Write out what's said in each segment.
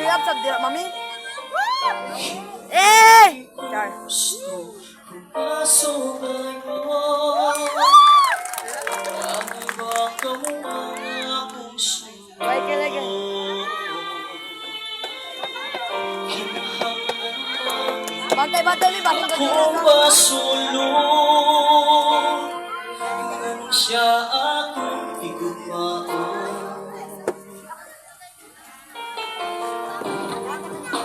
up sa dira, mami. Eh! Char. Bye ka lagi. Bantay-bantay ni basta Ako ka ba sulong nang siya akong higupaan?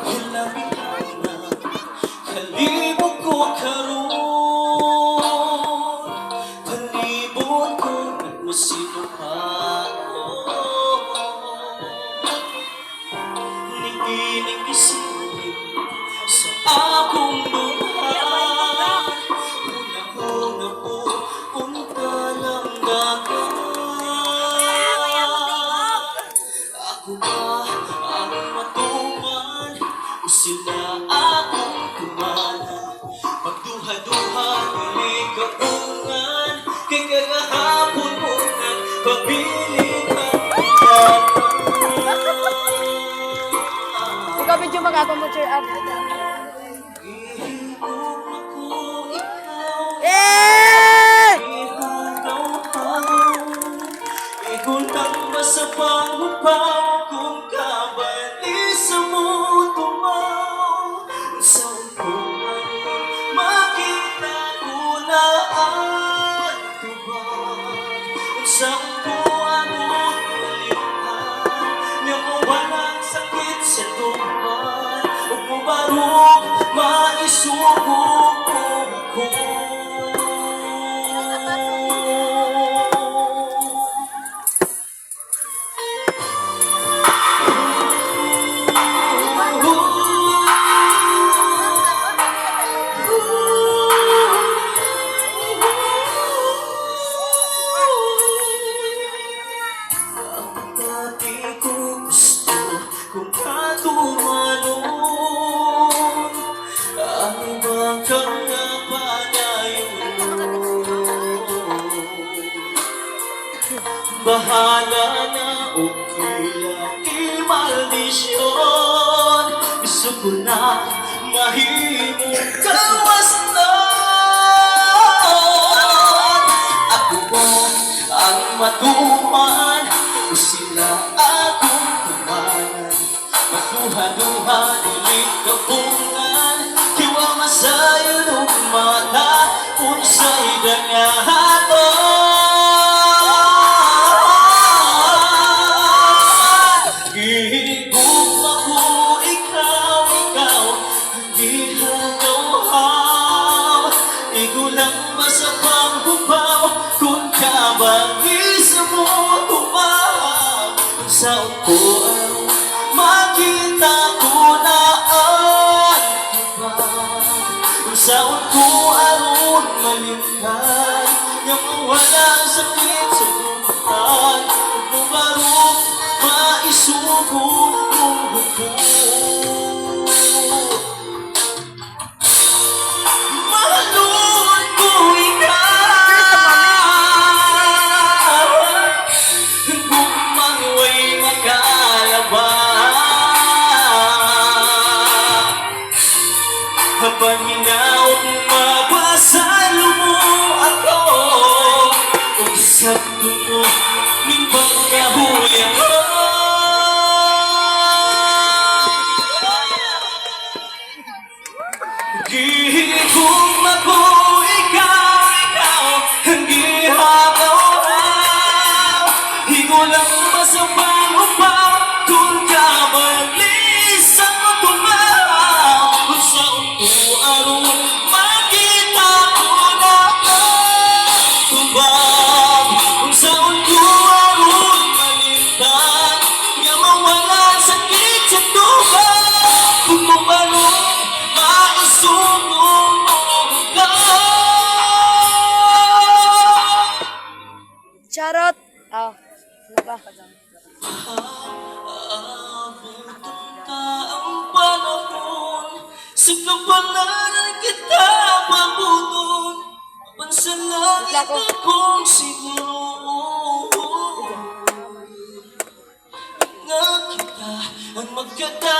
Hilamihan na kalibog ko karoon, palibot ko nagmasinupaan. Nigiling isipin sa akong luhan, una-una po punta ng dagat. Ako ba ang matuman o sila akong tumanan? Magduha-duha nilikapungan, kay kagahapon mo nang pabiling ang Ikaw video mga ako mo cheer up. Eh! Ikulang ba sa pangupaw kung kabalisa mo tumaw? Saan ko makita ko na ang tubag? Saan ko anong nalimutan? Niyang walang sakit sa tuman. Huwag mo barong maisubok ko. Dati ko gusto kung katumalon, ano bang kang napanayon? Bahala na okay lang imaldisyon. Gusto ko na mahimong kawasan. Ako ba ang matuman o sila akong tumanan? Magduha-duha nilig kapungan, kiwa masayo ng mata, unsay dangahan. Ihigong ako, ikaw, hindi hagaw-haw. Igulang ba sa panghupaw kung kabagis mo tumaw? Saan ko ang makita ko na ang tubag? Saan ko aron malimtan yung walang sakit sa tuman? Huwag mo barong maisugo mong hukom. Mahalon ko ikaw, kung mangway makalabang. Habang minaw mapasalo mo ako, usap ko ng pagkahuyan mo. Gihigong ako, ikaw, hindi hagaw-haw. Higulang ba sa pangupaw kung kabalis ako tumaw? Kung saan ko aron makita ko na ang tubag? Kung saan ko aron malimtan nga mawalan sakit sa tubag? Kung mabalong maisugo mo ka. Charot. Ah, ano ba? Abutunta ang panahon, sa kapalaran kita pabuton, pansalangit akong siguro. Nga kita ang magkata